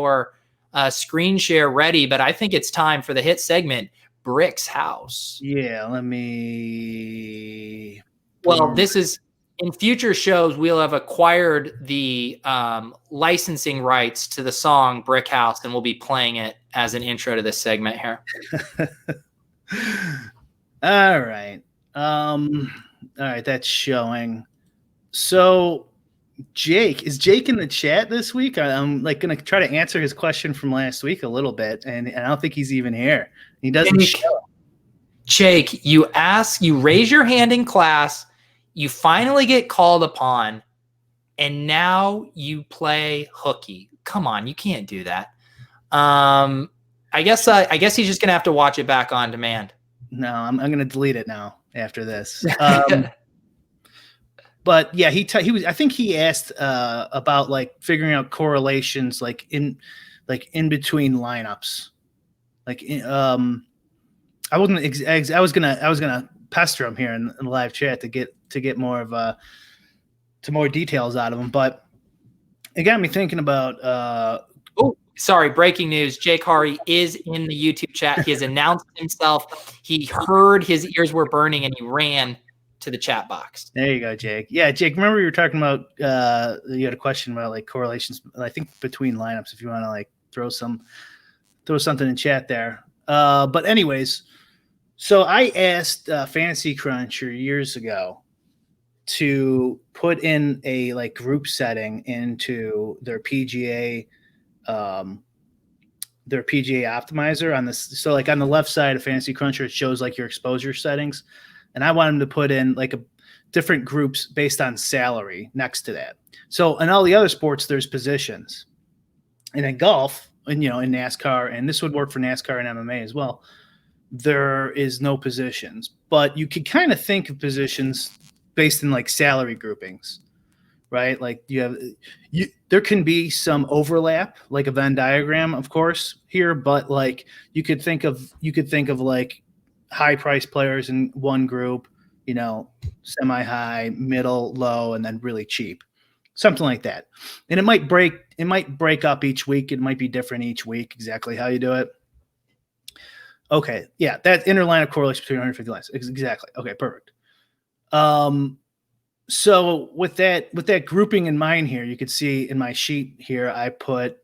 your screen share ready, but I think it's time for the hit segment, Brick's House. Yeah, let me. Well, this is in future shows, we'll have acquired the licensing rights to the song Brick House, and we'll be playing it as an intro to this segment here. All right. All right, that's showing. So Jake, is Jake in the chat this week? I'm like going to try to answer his question from last week a little bit, and I don't think he's even here. He doesn't show. Jake, you raise your hand in class, you finally get called upon, and now you play hooky. Come on, you can't do that. I guess he's just gonna have to watch it back on demand. No, I'm gonna delete it now after this. But yeah, he was. I think he asked about like figuring out correlations, like in between lineups. Like I was gonna pester him here in the live chat to get more of more details out of him, but it got me thinking about. Oh, sorry! Breaking news: Jake Hari is in the YouTube chat. He has announced himself. He heard his ears were burning, and he ran to the chat box. There you go, Jake. Yeah, Jake, remember you were talking about you had a question about like correlations, I think between lineups, if you want to like throw something in chat there. But anyways, so I asked Fantasy Cruncher years ago to put in a like group setting into their PGA optimizer on this. So like on the left side of Fantasy Cruncher, it shows like your exposure settings. And I want him to put in like different groups based on salary next to that. So in all the other sports, there's positions. And in golf, and in NASCAR, and this would work for NASCAR and MMA as well, there is no positions. But you could kind of think of positions based in like salary groupings, right? Like there can be some overlap, like a Venn diagram, of course, here, but like you could think of like high price players in one group, semi-high, middle, low, and then really cheap, something like that. And it might break up each week. It might be different each week, exactly how you do it. Okay. Yeah. That inner line of correlation between 150 lines. Exactly. Okay. Perfect. So with that grouping in mind here, you could see in my sheet here, I put,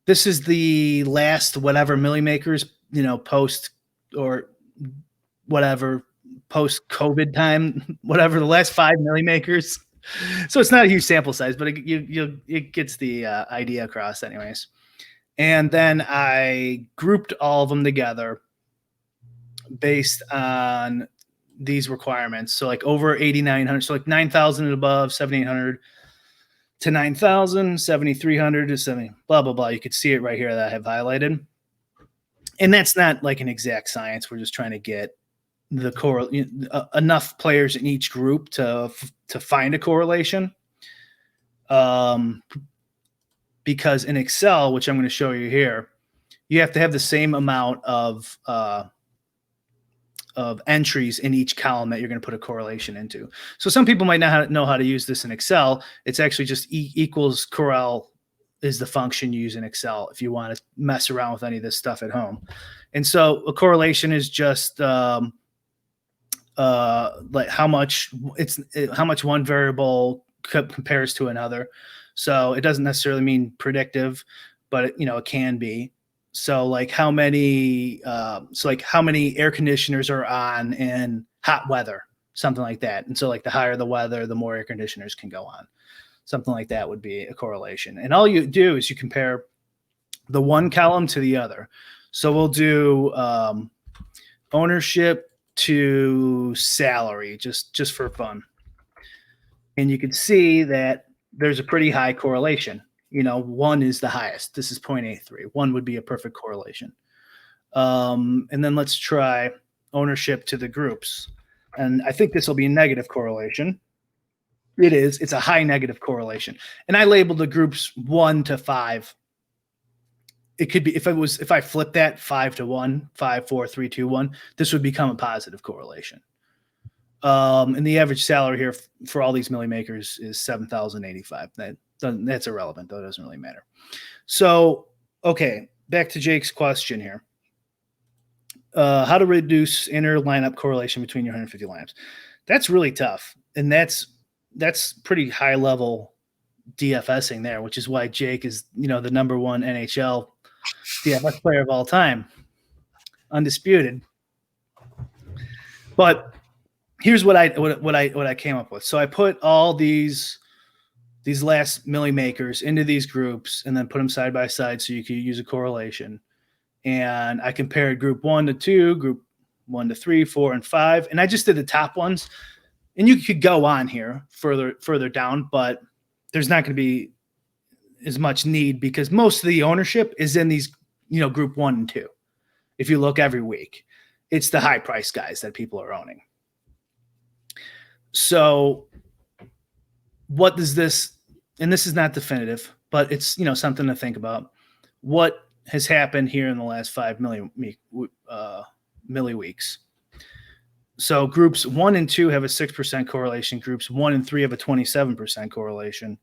this is the last whatever millimakers, post or whatever post COVID time, whatever, the last 5 millimakers. So it's not a huge sample size, but it gets the idea across anyways. And then I grouped all of them together based on these requirements. So like over 8,900, so like 9,000 and above, 7,800 to 9,000, 7,300 to 70, blah, blah, blah. You could see it right here that I have highlighted. And that's not like an exact science. We're just trying to get the enough players in each group to find a correlation. Because in Excel, which I'm going to show you here, you have to have the same amount of entries in each column that you're going to put a correlation into. So some people might not know how to use this in Excel. It's actually just equals correl is the function you use in Excel if you want to mess around with any of this stuff at home. And so a correlation is just like how much one variable compares to another. So it doesn't necessarily mean predictive, but it can be. So like how many air conditioners are on in hot weather, something like that. And so like the higher the weather, the more air conditioners can go on. Something like that would be a correlation. And all you do is you compare the one column to the other. So we'll do ownership to salary, just for fun. And you can see that there's a pretty high correlation. 1 is the highest. This is 0.83. 1 would be a perfect correlation. And then let's try ownership to the groups. And I think this will be a negative correlation. It is. It's a high negative correlation. And I labeled the groups 1 to 5. It could be, if I flip that 5 to 1, 5, 4, 3, 2, 1, this would become a positive correlation. And the average salary here for all these millimakers is $7,085. That's irrelevant, though. It doesn't really matter. So, okay, back to Jake's question here. How to reduce inner lineup correlation between your 150 lineups. That's really tough. And that's pretty high level DFSing there, which is why Jake is, the number one NHL DFS player of all time. Undisputed. But here's what I came up with. So I put all these last milli makers into these groups and then put them side by side so you could use a correlation. And I compared group 1 to 2, group 1 to 3, 4, and 5. And I just did the top ones. And you could go on here further down, but there's not going to be as much need because most of the ownership is in these, group 1 and 2. If you look every week, it's the high price guys that people are owning. So what does this, and this is not definitive, but it's, something to think about. What has happened here in the last 5 milli weeks? So groups 1 and 2 have a 6% correlation. Groups 1 and 3 have a 27% correlation.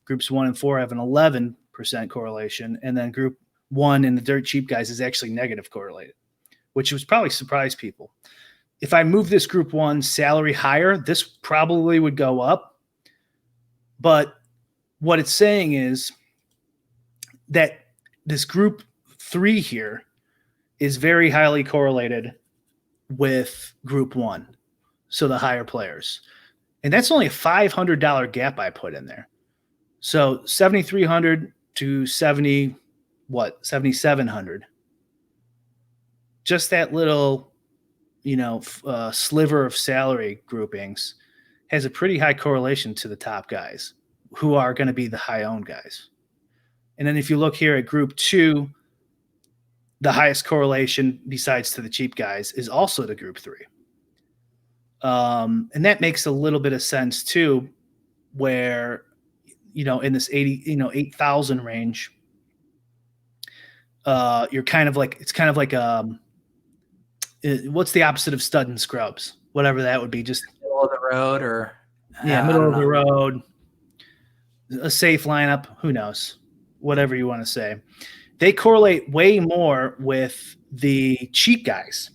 Groups 1 and 4 have an 11% correlation. And then group 1 and the dirt cheap guys is actually negative correlated, which was probably surprise people. If I move this group 1 salary higher, this probably would go up. But what it's saying is that this group 3 here is very highly correlated with group 1, so the higher players. And that's only a $500 gap I put in there. So 7,300 to 7,700. Just that little, sliver of salary groupings has a pretty high correlation to the top guys who are going to be the high owned guys. And then if you look here at group 2, the highest correlation besides to the cheap guys is also to group 3. And that makes a little bit of sense too, where, in this 8,000 range, you're kind of like, it's kind of like, what's the opposite of stud and scrubs? Whatever that would be, just middle of the road or middle of the road, a safe lineup, who knows, whatever you want to say. They correlate way more with the cheap guys.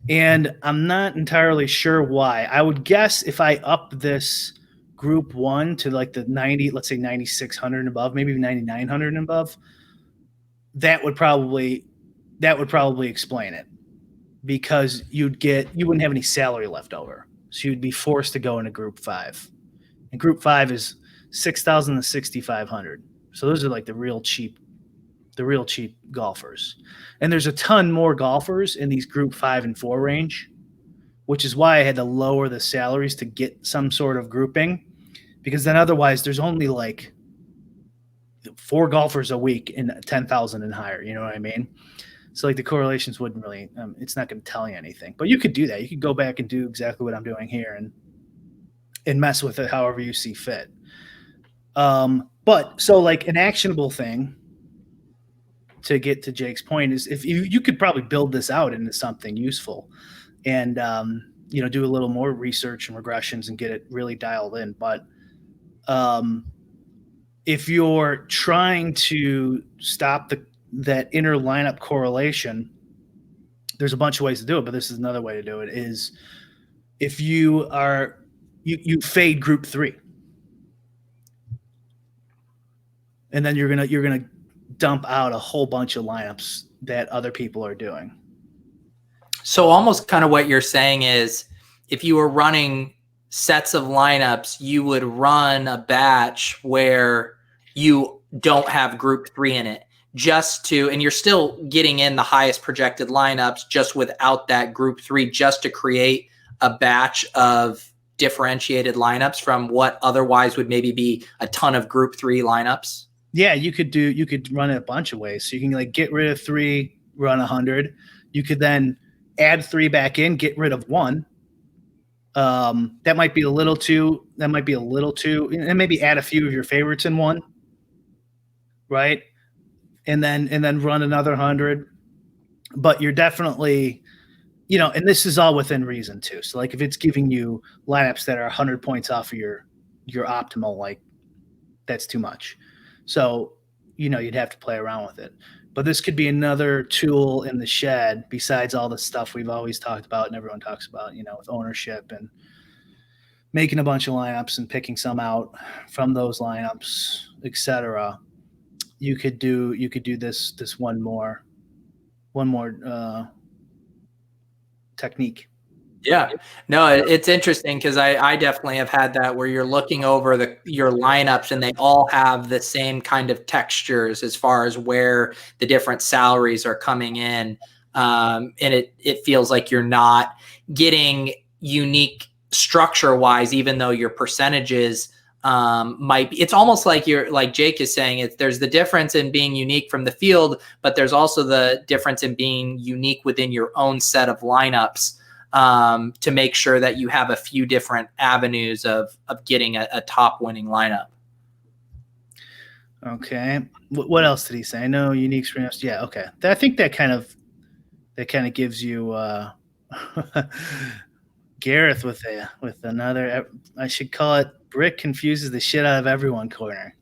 And I'm not entirely sure why. I would guess if I up this group 1 to like the 90, let's say 9,600 and above, maybe 9,900 and above, that would probably explain it, because you wouldn't have any salary left over. So you'd be forced to go into group 5. And group 5 is 6,000 to 6,500. So those are like the real cheap golfers. And there's a ton more golfers in these group 5 and 4 range, which is why I had to lower the salaries to get some sort of grouping, because then otherwise there's only like 4 golfers a week in 10,000 and higher. You know what I mean? So like the correlations wouldn't really, it's not going to tell you anything, but you could do that. You could go back and do exactly what I'm doing here and mess with it however you see fit. But so like an actionable thing to get to Jake's point is if you could probably build this out into something useful and, do a little more research and regressions and get it really dialed in. But, if you're trying to stop that inner lineup correlation, there's a bunch of ways to do it, but this is another way to do it is if you fade group 3. And then you're gonna dump out a whole bunch of lineups that other people are doing. So almost kind of what you're saying is if you were running sets of lineups, you would run a batch where you don't have group 3 in it and you're still getting in the highest projected lineups just without that group 3, just to create a batch of differentiated lineups from what otherwise would maybe be a ton of group 3 lineups. Yeah, you could run it a bunch of ways. So you can like get rid of 3, run 100. You could then add 3 back in, get rid of 1. That might be a little too, and maybe add a few of your favorites in 1. Right. And then run another 100. But you're definitely, and this is all within reason too. So like if it's giving you lineups that are 100 points off of your optimal, like that's too much. So, you'd have to play around with it. But this could be another tool in the shed besides all the stuff we've always talked about and everyone talks about, with ownership and making a bunch of lineups and picking some out from those lineups, etc. You could do this one more technique. Yeah, no, it's interesting because I definitely have had that where you're looking over your lineups and they all have the same kind of textures as far as where the different salaries are coming in, and it feels like you're not getting unique structure wise, even though your percentages might be. It's almost like you're like Jake is saying. There's the difference in being unique from the field, but there's also the difference in being unique within your own set of lineups. To make sure that you have a few different avenues of getting a top winning lineup. Okay. What else did he say? I know unique screens. Yeah. Okay. I think that kind of gives you Gareth with another. I should call it Brick confuses the shit out of everyone corner.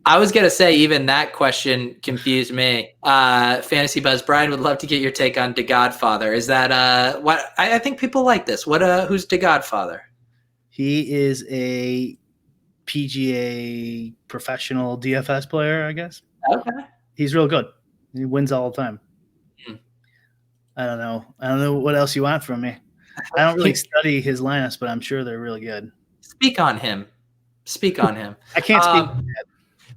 I was going to say even that question confused me. Fantasy Buzz Brian would love to get your take on The Godfather. Is that what I think people like this? Who's The Godfather? He is a PGA professional DFS player, I guess. Okay. He's real good. He wins all the time. I don't know what else you want from me. I don't really study his lineups, but I'm sure they're really good. Speak on him. I can't speak on that.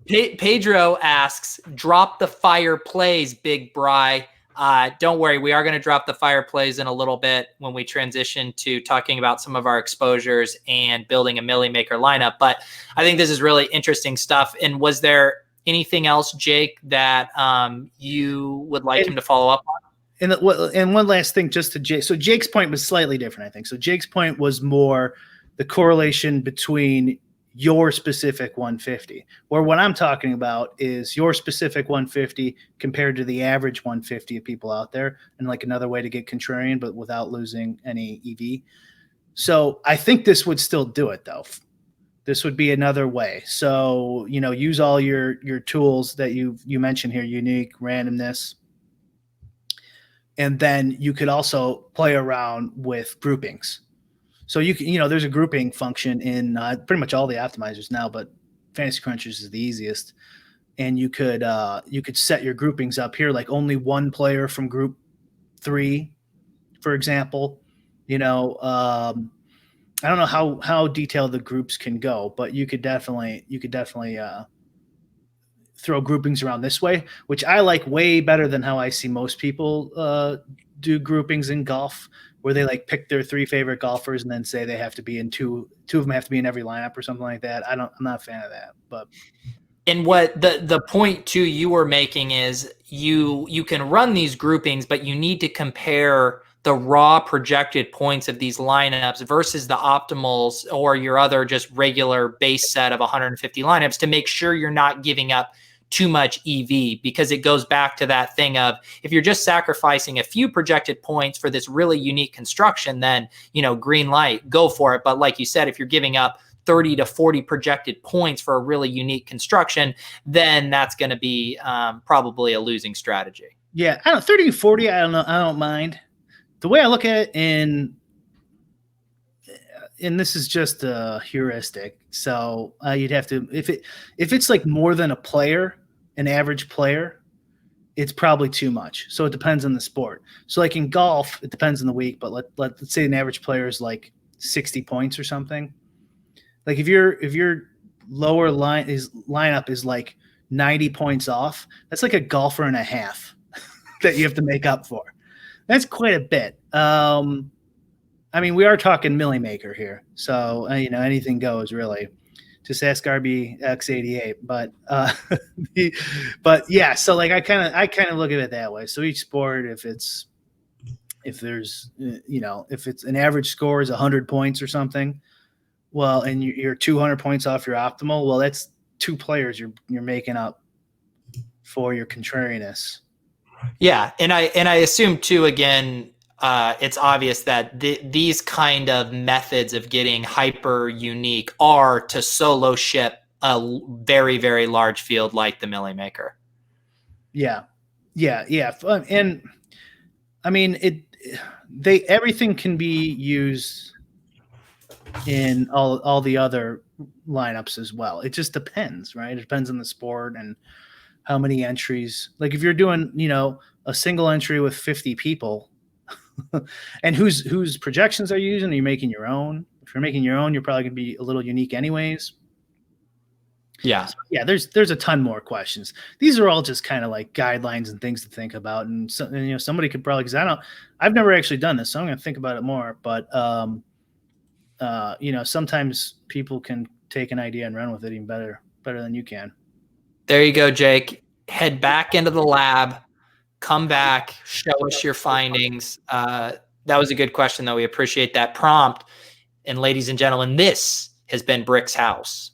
Pedro asks, drop the fire plays, Big Bry. Don't worry, we are going to drop the fire plays in a little bit when we transition to talking about some of our exposures and building a Millie Maker lineup. But I think this is really interesting stuff. And was there anything else, Jake, that you would like him to follow up on? And one last thing, just to Jake. So Jake's point was slightly different, I think. So Jake's point was more the correlation between your specific 150, where what I'm talking about is your specific 150 compared to the average 150 of people out there, and like another way to get contrarian, but without losing any EV. So I think this would still do it though. This would be another way. So, use all your tools that you mentioned here, unique, randomness. And then you could also play around with groupings. So you can, there's a grouping function in pretty much all the optimizers now, but Fantasy Crunchers is the easiest. And you could set your groupings up here, like only one player from group 3, for example. I don't know how detailed the groups can go, but you could definitely throw groupings around this way, which I like way better than how I see most people do groupings in golf, where they like pick their 3 favorite golfers and then say they have to be in two of them have to be in every lineup or something like that. I'm not a fan of that. But and what the point too you were making is you can run these groupings, but you need to compare the raw projected points of these lineups versus the optimals or your other just regular base set of 150 lineups to make sure you're not giving up too much EV, because it goes back to that thing of if you're just sacrificing a few projected points for this really unique construction, then, green light, go for it. But like you said, if you're giving up 30 to 40 projected points for a really unique construction, then that's going to be probably a losing strategy. Yeah, I don't know, 30 to 40, I don't know. I don't mind. The way I look at it and this is just a heuristic. So you'd have to, if it's like more than a player, an average player, it's probably too much. So it depends on the sport. So like in golf, it depends on the week, but let's say an average player is like 60 points or something. Like if your lower lineup is like 90 points off, that's like a golfer and a half that you have to make up for. That's quite a bit. We are talking Millie Maker here, so anything goes really. Just ask RBX88, but yeah. So like I kind of look at it that way. So each sport, if it's if it's an average score is 100 points or something, well, and you're 200 points off your optimal, well, that's 2 players you're making up for your contrariness. Yeah, and I assume too, again, it's obvious that these kind of methods of getting hyper unique are to solo ship a very, very large field like the Millie Maker. Yeah. And I mean, everything can be used in all the other lineups as well. It just depends, right? It depends on the sport and how many entries. Like if you're doing, a single entry with 50 people, and whose projections are you using? Are you making your own? If you're making your own, you're probably gonna be a little unique anyways. Yeah. So, yeah, there's a ton more questions. These are all just kind of like guidelines and things to think about. And somebody could probably, because I've never actually done this, so I'm gonna think about it more. But sometimes people can take an idea and run with it even better than you can. There you go, Jake. Head back into the lab, come back, show us your findings. That was a good question, though. We appreciate that prompt. And ladies and gentlemen, this has been Brick's House.